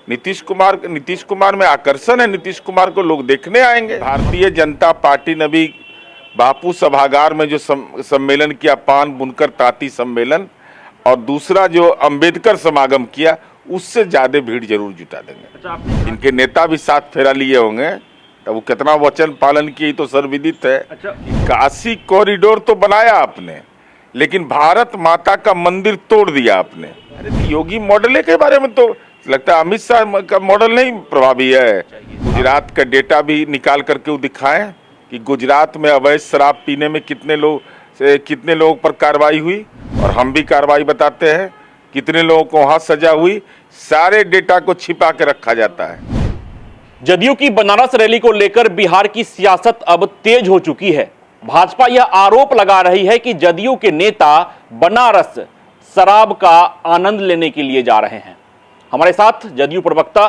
नीतीश कुमार में आकर्षण है। नीतीश कुमार को लोग देखने आएंगे। भारतीय जनता पार्टी ने भी बापू सभागार में जो सम्मेलन किया, पान बुनकर तांती सम्मेलन, और दूसरा जो अंबेडकर समागम किया, उससे ज्यादा भीड़ जरूर जुटा देंगे। इनके नेता भी 7 फेरा लिए होंगे, तो वो कितना वचन पालन किए तो सर्वविदित है। काशी कॉरिडोर तो बनाया आपने, लेकिन भारत माता का मंदिर तोड़ दिया आपने। अरे योगी मॉडल के बारे में तो लगता है अमित शाह का मॉडल नहीं प्रभावी है। गुजरात का डेटा भी निकाल करके वो दिखाएं कि गुजरात में अवैध शराब पीने में कितने लोगों पर कार्रवाई हुई, और हम भी कार्रवाई बताते हैं कितने लोगों को वहां सजा हुई। सारे डेटा को छिपा के रखा जाता है। जदयू की बनारस रैली को लेकर बिहार की सियासत अब तेज हो चुकी है। भाजपा यह आरोप लगा रही है कि जदयू के नेता बनारस शराब का आनंद लेने के लिए जा रहे हैं। हमारे साथ जदयू प्रवक्ता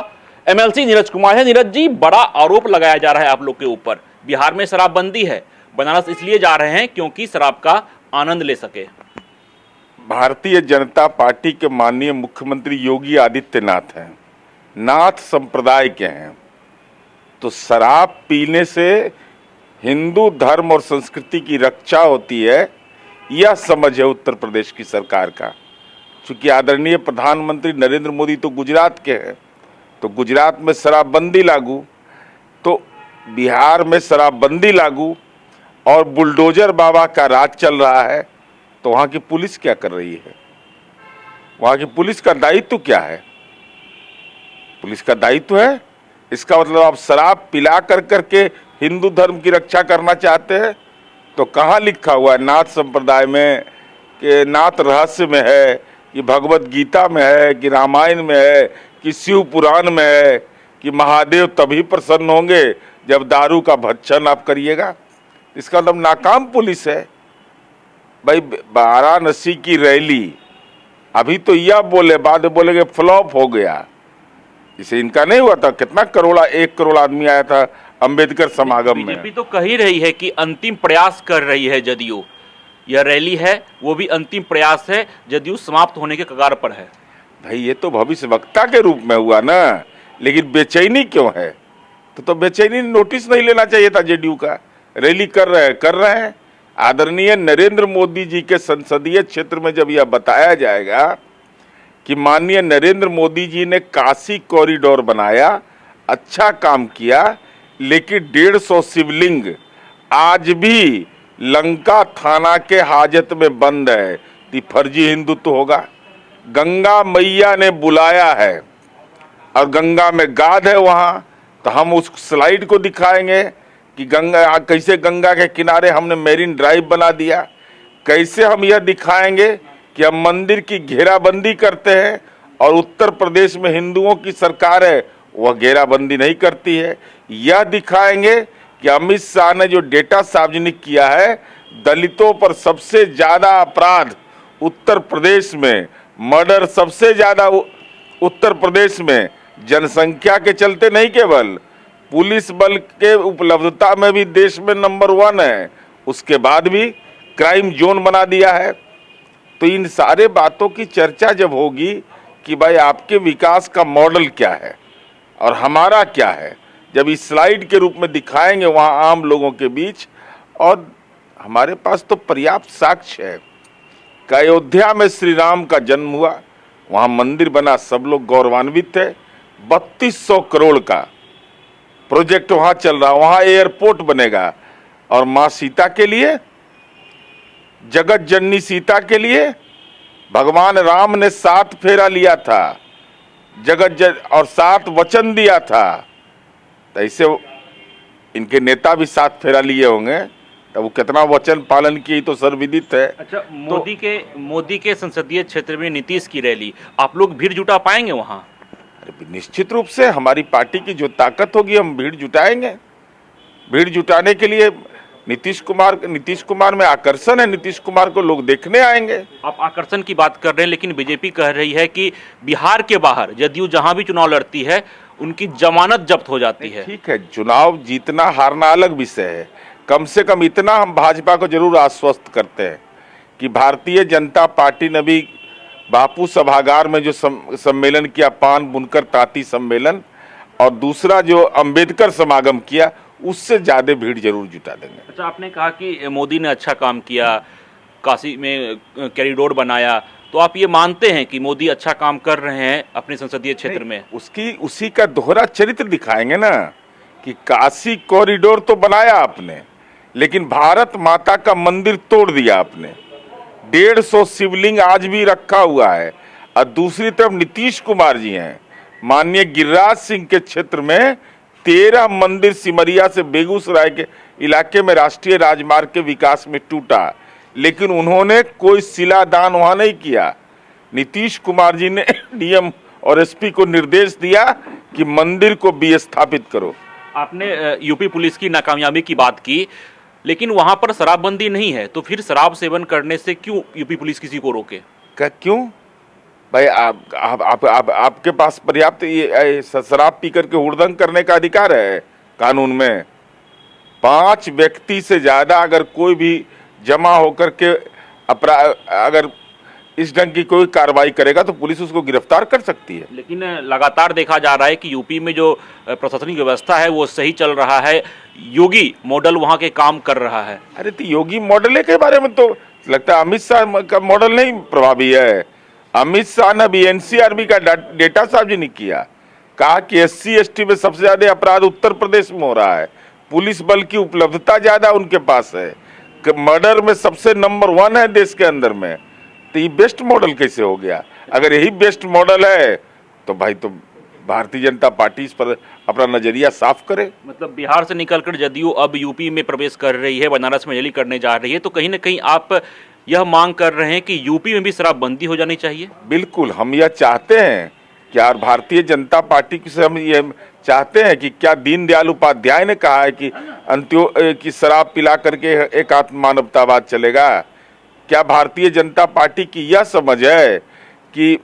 एमएलसी नीरज कुमार है। नीरज जी, बड़ा आरोप लगाया जा रहा है आप लोग के ऊपर। बिहार में शराबबंदी है, बनारस इसलिए जा रहे हैं क्योंकि शराब का आनंद ले सके। भारतीय जनता पार्टी के माननीय मुख्यमंत्री योगी आदित्यनाथ हैं, नाथ संप्रदाय के हैं, तो शराब पीने से हिंदू धर्म और संस्कृति की रक्षा होती है, यह समझ है उत्तर प्रदेश की सरकार का। चूंकि आदरणीय प्रधानमंत्री नरेंद्र मोदी तो गुजरात के हैं, तो गुजरात में शराबबंदी लागू, तो बिहार में शराबबंदी लागू, और बुलडोजर बाबा का राज चल रहा है, तो वहां की पुलिस क्या कर रही है? वहां की पुलिस का दायित्व क्या है? पुलिस का दायित्व है, इसका मतलब आप शराब पिला कर करके हिंदू धर्म की रक्षा करना चाहते हैं? तो कहाँ लिखा हुआ है नाथ संप्रदाय में, कि नाथ रहस्य में है, कि भगवत गीता में है, कि रामायण में है, कि शिव पुराण में है, कि महादेव तभी प्रसन्न होंगे जब दारू का भक्षण आप करिएगा? इसका मतलब नाकाम पुलिस है। भाई वाराणसी की रैली अभी तो यह बोले, बाद में बोलेंगे फ्लॉप हो गया। इसे इनका नहीं हुआ था, कितना 1 करोड़ आदमी आया था अंबेडकर समागम में। बीजेपी तो कह ही रही है कि अंतिम प्रयास कर रही है जदयू। यह रैली है वो भी अंतिम प्रयास है, जदयू समाप्त होने के कगार पर है। भाई ये तो भविष्यवक्ता के रूप में हुआ ना, लेकिन बेचैनी क्यों है? तो बेचैनी नोटिस नहीं लेना चाहिए था जदयू का। रैली कर रहे हैं। आदरणीय नरेंद्र मोदी जी के संसदीय क्षेत्र में जब यह बताया जाएगा कि माननीय नरेंद्र मोदी जी ने काशी कॉरिडोर बनाया, अच्छा काम किया, लेकिन 150 शिवलिंग आज भी लंका थाना के हाजत में बंद है, तो फर्जी हिंदुत्व होगा। गंगा मैया ने बुलाया है और गंगा में गाद है वहां, तो हम उस स्लाइड को दिखाएंगे कि कैसे गंगा के किनारे हमने मेरीन ड्राइव बना दिया। कैसे हम यह दिखाएंगे कि हम मंदिर की घेराबंदी करते हैं, और उत्तर प्रदेश में हिंदुओं की सरकार है वह घेराबंदी नहीं करती है। यह दिखाएंगे कि अमित शाह ने जो डेटा सार्वजनिक किया है, दलितों पर सबसे ज्यादा अपराध उत्तर प्रदेश में, मर्डर सबसे ज्यादा उत्तर प्रदेश में, जनसंख्या के चलते नहीं, केवल पुलिस बल के उपलब्धता में भी देश में नंबर 1 है, उसके बाद भी क्राइम जोन बना दिया है। तो इन सारे बातों की चर्चा जब होगी कि भाई आपके विकास का मॉडल क्या है और हमारा क्या है, जब इस स्लाइड के रूप में दिखाएंगे वहां आम लोगों के बीच, और हमारे पास तो पर्याप्त साक्ष्य है कि अयोध्या में श्री राम का जन्म हुआ, वहां मंदिर बना, सब लोग गौरवान्वित थे। 3200 करोड़ का प्रोजेक्ट वहां चल रहा, वहां एयरपोर्ट बनेगा, और मां सीता के लिए, जगत जननी सीता के लिए भगवान राम ने 7 फेरा लिया था, और 7 वचन दिया था। तो ऐसे इनके नेता भी 7 फेरा लिए होंगे, तो वो कितना वचन पालन किए तो सर्वविदित है। अच्छा, मोदी के संसदीय क्षेत्र में नीतीश की रैली, आप लोग भीड़ जुटा पाएंगे वहां? अरे निश्चित रूप से हमारी पार्टी की जो ताकत होगी हम भीड़ जुटाएंगे। भीड़ जुटाने के लिए नीतीश कुमार में आकर्षण है। नीतीश कुमार को लोग देखने आएंगे। आप आकर्षण की बात कर रहे हैं, लेकिन बीजेपी कह रही है कि बिहार के बाहर जदयू जहां भी चुनाव लड़ती है उनकी जमानत जब्त हो जाती है। ठीक है, चुनाव जीतना हारना अलग विषय है। कम से कम इतना हम भाजपा को जरूर आश्वस्त करते हैं कि भारतीय जनता पार्टी ने भी बापू सभागार में जो सम्मेलन किया, पान बुनकर तांती सम्मेलन, और दूसरा जो अंबेडकर समागम किया, उससे ज्यादा भीड़ जरूर जुटा देंगे। अच्छा, आपने कहा कि मोदी ने अच्छा काम किया, काशी में कॉरिडोर बनाया, तो आप ये मानते हैं कि मोदी अच्छा काम कर रहे हैं अपने संसदीय क्षेत्र में? उसी का दोहरा चरित्र दिखाएंगे ना, कि काशी कॉरिडोर तो बनाया आपने, लेकिन भारत माता का मंदिर तोड़ दिया आपने। 150 शिवलिंग आज भी रखा हुआ है। और दूसरी तरफ नीतीश कुमार जी हैं, माननीय गिरिराज सिंह के क्षेत्र में 13 मंदिर सिमरिया से बेगूसराय के इलाके में राष्ट्रीय राजमार्ग के विकास में टूटा, लेकिन उन्होंने कोई शिलादान वहां नहीं किया। नीतीश कुमार जी ने डीएम और एसपी को निर्देश दिया कि मंदिर को विस्थापित करो। आपने यूपी पुलिस की नाकामयाबी की बात की, लेकिन वहां पर शराबबंदी नहीं है, तो फिर शराब सेवन करने से क्यों यूपी पुलिस किसी को रोके? क्यों भाई, आपके पास पर्याप्त ये शराब पी करके हुड़दंग करने का अधिकार है कानून में। 5 व्यक्ति से ज्यादा अगर कोई भी जमा होकर के अपराध, अगर इस ढंग की कोई कार्रवाई करेगा तो पुलिस उसको गिरफ्तार कर सकती है। लेकिन लगातार देखा जा रहा है कि यूपी में जो प्रशासनिक व्यवस्था है वो सही चल रहा है, योगी मॉडल वहां के काम कर रहा है। अरे तो योगी मॉडल के बारे में तो लगता है अमित शाह का मॉडल नहीं प्रभावी है। अमित शाह ने भी एनसीआरबी का डेटा सार्वजनिक किया, कहा कि एससी एसटी में सबसे ज्यादा अपराध उत्तर प्रदेश में हो रहा है, पुलिस बल की उपलब्धता ज्यादा उनके पास है, मर्डर में सबसे नंबर 1 है देश के अंदर में। तो ये बेस्ट मॉडल कैसे हो गया? अगर यही बेस्ट मॉडल है तो भाई तो भारतीय जनता पार्टी इस पर अपना नजरिया साफ करे। मतलब बिहार से निकलकर जदयू अब यूपी में प्रवेश कर रही है, बनारस में रैली करने जा रही है, तो कहीं ना कहीं आप यह मांग कर रहे हैं कि यूपी में भी शराबबंदी हो जानी चाहिए? बिल्कुल, हम यह चाहते हैं कि यार भारतीय जनता पार्टी से हम ये चाहते हैं कि क्या दीनदयाल उपाध्याय ने कहा है कि कि शराब पिला करके एक आत्म मानवतावाद चलेगा? क्या भारतीय जनता पार्टी की यह समझ है कि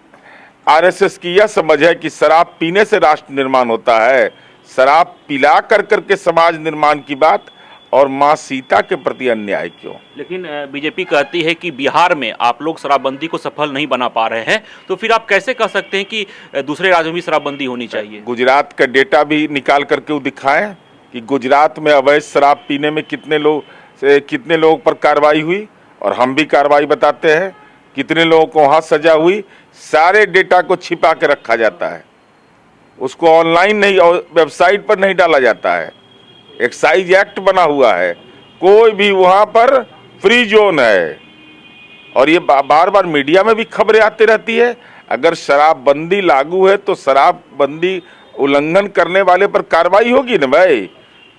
आरएसएस की यह समझ है कि शराब पीने से राष्ट्र निर्माण होता है? शराब पिला कर करके समाज निर्माण की बात, और माँ सीता के प्रति अन्याय क्यों? लेकिन बीजेपी कहती है कि बिहार में आप लोग शराबबंदी को सफल नहीं बना पा रहे हैं, तो फिर आप कैसे कह सकते हैं कि दूसरे राज्यों में भी शराबबंदी होनी चाहिए? गुजरात का डेटा भी निकाल करके वो दिखाएं कि गुजरात में अवैध शराब पीने में कितने लोगों पर कार्रवाई हुई, और हम भी कार्रवाई बताते हैं कितने लोगों को वहां सजा हुई। सारे डेटा को छिपा के रखा जाता है, उसको ऑनलाइन नहीं और वेबसाइट पर नहीं डाला जाता है। एक्साइज एक्ट बना हुआ है, कोई भी वहां पर फ्री जोन है, और ये बार बार मीडिया में भी खबरें आती रहती है। अगर शराबबंदी लागू है तो शराबबंदी उल्लंघन करने वाले पर कार्रवाई होगी ना भाई।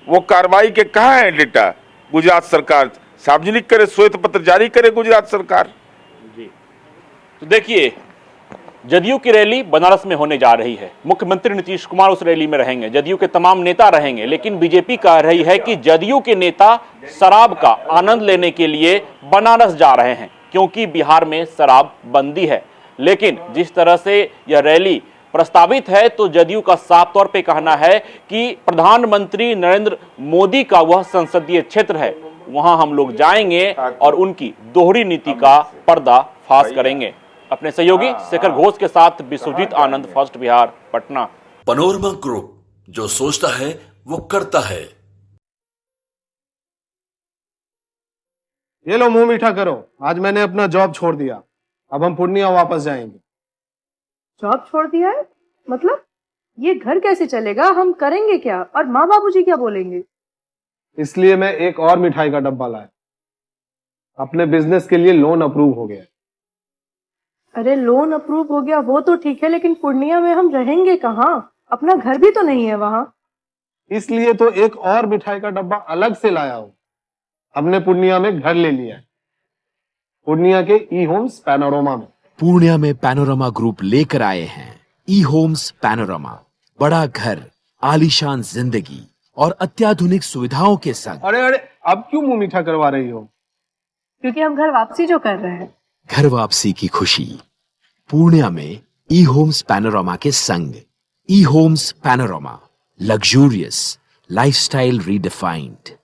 वो कार्रवाई के कहाँ है डेटा? गुजरात सरकार सार्वजनिक करे, श्वेत पत्र जारी करे गुजरात सरकार। जी, तो देखिए, जदयू की रैली बनारस में होने जा रही है, मुख्यमंत्री नीतीश कुमार उस रैली में रहेंगे, जदयू के तमाम नेता रहेंगे, लेकिन बीजेपी कह रही है कि जदयू के नेता शराब का आनंद लेने के लिए बनारस जा रहे हैं, क्योंकि बिहार में शराब बंदी है। लेकिन जिस तरह से यह रैली प्रस्तावित है, तो जदयू का साफ तौर पे कहना है कि प्रधानमंत्री नरेंद्र मोदी का वह संसदीय क्षेत्र है, वहां हम लोग जाएंगे और उनकी दोहरी नीति का पर्दाफाश करेंगे। अपने सहयोगी शेखर घोष के साथ Vishwajeet Anand, first Bihar, Patna. Panorama group, जो सोचता है वो करता है। ये लो, मुंह मीठा करो, आज मैंने अपना जॉब छोड़ दिया, अब हम पूर्णिया वापस जाएंगे। जॉब छोड़ दिया है? मतलब ये घर कैसे चलेगा? हम करेंगे क्या? और माँ बाबूजी क्या बोलेंगे? इसलिए मैं एक और मिठाई का डब्बा लाया, अपने बिजनेस के लिए लोन अप्रूव हो गया। अरे लोन अप्रूव हो गया वो तो ठीक है, लेकिन पूर्णिया में हम रहेंगे कहाँ? अपना घर भी तो नहीं है वहां। इसलिए तो एक और मिठाई का डब्बा अलग से लाया हूं। हमने पूर्णिया में घर ले लिया है, पूर्णिया के ई होम्स पैनोरमा में। पूर्णिया में पैनोरमा ग्रुप लेकर आए हैं ई होम्स पैनोरमा, बड़ा घर, आलीशान जिंदगी और अत्याधुनिक सुविधाओं के संग। अरे अरे, अब क्यों मुंह मीठा करवा रही हो? क्योंकि हम घर वापसी जो कर रहे हैं। घर वापसी की खुशी पूर्णिया में ई होम्स पैनोरमा के संग। E homes Panorama, luxurious lifestyle redefined.